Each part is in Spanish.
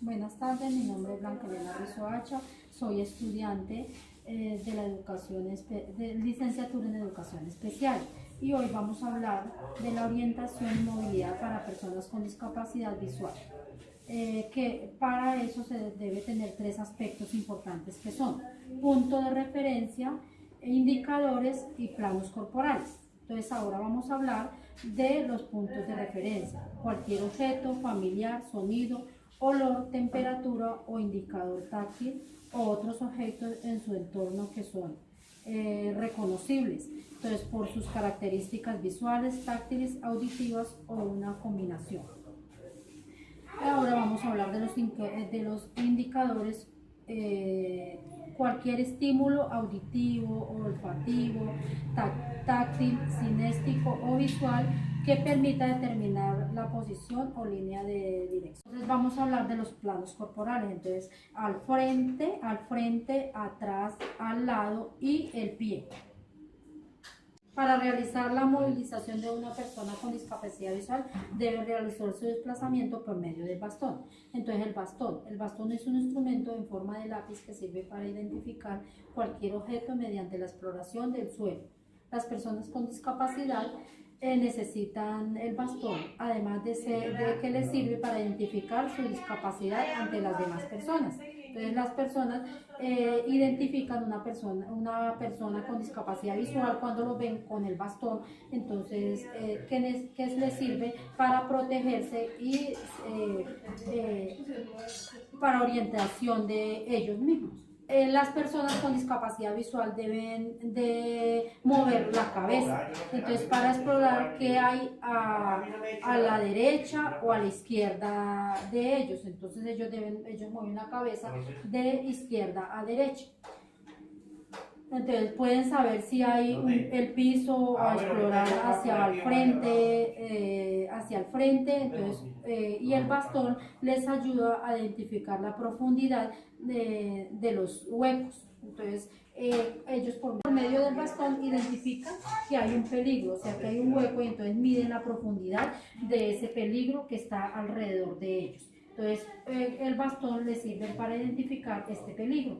Buenas tardes, mi nombre es Blanca Elena Rizoacha, soy estudiante de la de licenciatura en Educación Especial y hoy vamos a hablar de la orientación y movilidad para personas con discapacidad visual. Que para eso se debe tener tres aspectos importantes que son punto de referencia, indicadores y planos corporales. Entonces ahora vamos a hablar de los puntos de referencia, cualquier objeto, familiar, sonido, olor, temperatura o indicador táctil o otros objetos en su entorno que son reconocibles, entonces por sus características visuales, táctiles, auditivas o una combinación. Ahora vamos a hablar de los indicadores, cualquier estímulo auditivo, olfativo, táctil, cinéstico o visual que permita determinar la posición o línea de dirección. Entonces vamos a hablar de los planos corporales, entonces al frente, atrás, al lado y el pie. Para realizar la movilización de una persona con discapacidad visual debe realizar su desplazamiento por medio del bastón. Entonces el bastón es un instrumento en forma de lápiz que sirve para identificar cualquier objeto mediante la exploración del suelo. Las personas con discapacidad necesitan el bastón, además de que les sirve para identificar su discapacidad ante las demás personas. Entonces las personas identifican una persona con discapacidad visual cuando lo ven con el bastón, entonces que les sirve para protegerse y para orientación de ellos mismos. Las personas con discapacidad visual deben de mover la cabeza, entonces para explorar qué hay a la derecha o a la izquierda de ellos, entonces ellos mueven la cabeza de izquierda a derecha. Entonces pueden saber si hay el piso a explorar hacia el frente, entonces, y el bastón les ayuda a identificar la profundidad de los huecos. Entonces ellos por medio del bastón identifican que hay un peligro, o sea que hay un hueco, y entonces miden la profundidad de ese peligro que está alrededor de ellos. Entonces el bastón les sirve para identificar este peligro.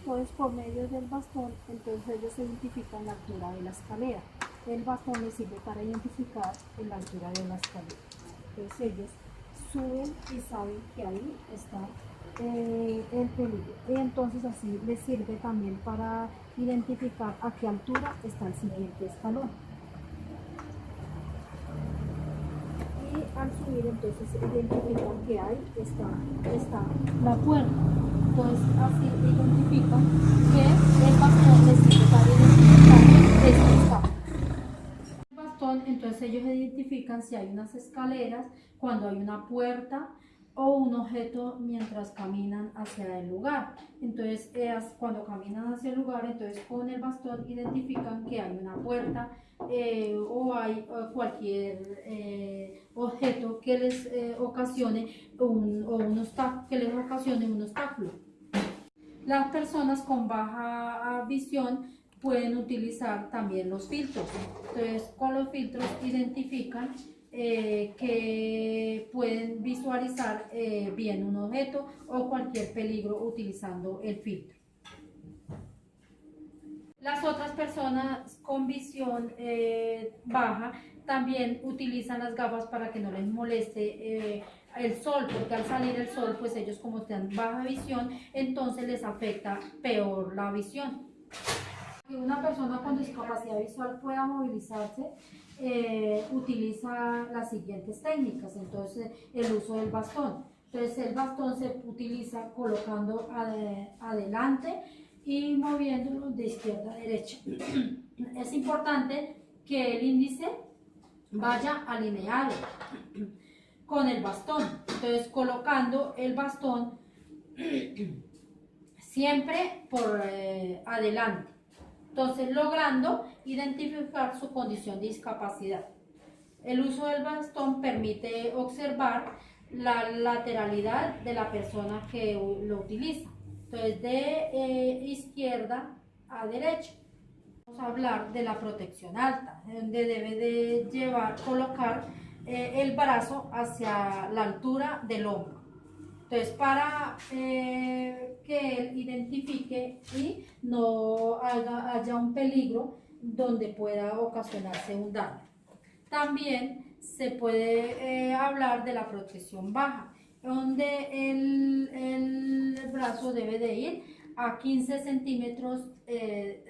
Entonces por medio del bastón, entonces ellos identifican la altura de la escalera. El bastón les sirve para identificar la altura de la escalera. Entonces ellos suben y saben que ahí está el peligro. Y entonces así les sirve también para identificar a qué altura está el siguiente escalón. Y al subir entonces identifican que ahí está la puerta. Entonces así identifican que el bastón les sirve para identificar este espacio. El bastón, entonces ellos identifican si hay unas escaleras, cuando hay una puerta o un objeto mientras caminan hacia el lugar. Entonces cuando caminan hacia el lugar, entonces con el bastón identifican que hay una puerta o hay cualquier objeto que les ocasione un obstáculo. Las personas con baja visión pueden utilizar también los filtros. Entonces con los filtros identifican que pueden visualizar bien un objeto o cualquier peligro utilizando el filtro. Las otras personas con visión baja también utilizan las gafas para que no les moleste el sol, porque al salir el sol, pues ellos como tienen baja visión, entonces les afecta peor la visión. Que una persona con discapacidad visual pueda movilizarse, utiliza las siguientes técnicas. Entonces el uso del bastón. Entonces el bastón se utiliza colocando adelante y moviéndolo de izquierda a derecha. Es importante que el índice vaya alineado con el bastón, entonces colocando el bastón siempre por adelante, entonces logrando identificar su condición de discapacidad. El uso del bastón permite observar la lateralidad de la persona que lo utiliza, entonces de izquierda a derecha. Vamos a hablar de la protección alta, donde debe de colocar el brazo hacia la altura del hombro. Entonces, para que él identifique y no haya un peligro donde pueda ocasionarse un daño. También se puede hablar de la protección baja, donde el brazo debe de ir a 15 centímetros,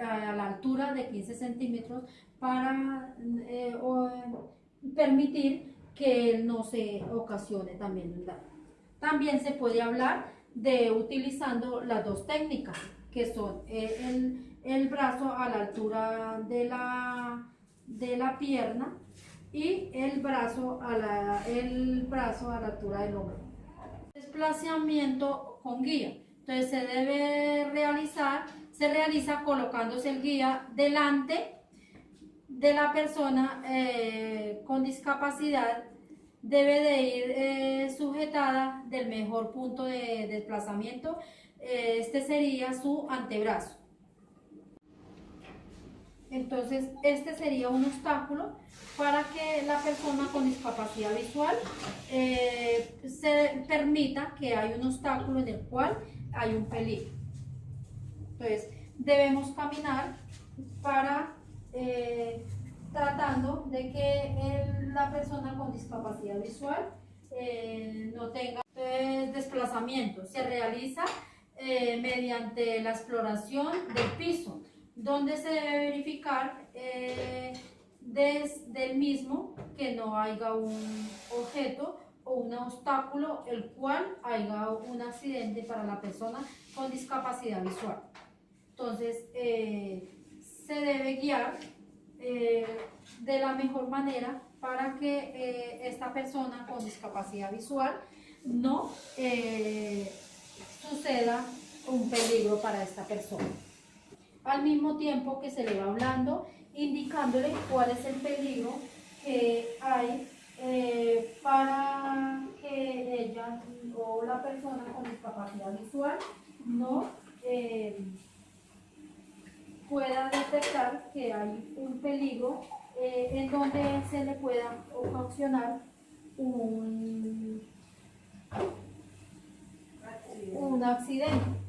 a la altura de 15 centímetros para permitir que no se ocasione también un daño. También se puede hablar de utilizando las dos técnicas, que son el brazo a la altura de la pierna y el brazo a la altura del hombro. Desplazamiento con guía. Entonces se realiza colocándose el guía delante de la persona con discapacidad. Debe de ir sujetada del mejor punto de desplazamiento. Este sería su antebrazo. Entonces, este sería un obstáculo para que la persona con discapacidad visual se permita que hay un obstáculo en el cual hay un peligro. Entonces, debemos caminar para tratando de que la persona con discapacidad visual no tenga desplazamiento. Se realiza mediante la exploración del piso, donde se debe verificar desde el mismo que no haya un objeto o un obstáculo el cual haya un accidente para la persona con discapacidad visual. Entonces se debe guiar de la mejor manera para que esta persona con discapacidad visual no suceda un peligro para esta persona. Al mismo tiempo que se le va hablando, indicándole cuál es el peligro que hay para que ella o la persona con discapacidad visual no pueda detectar que hay un peligro en donde se le pueda ocasionar un accidente.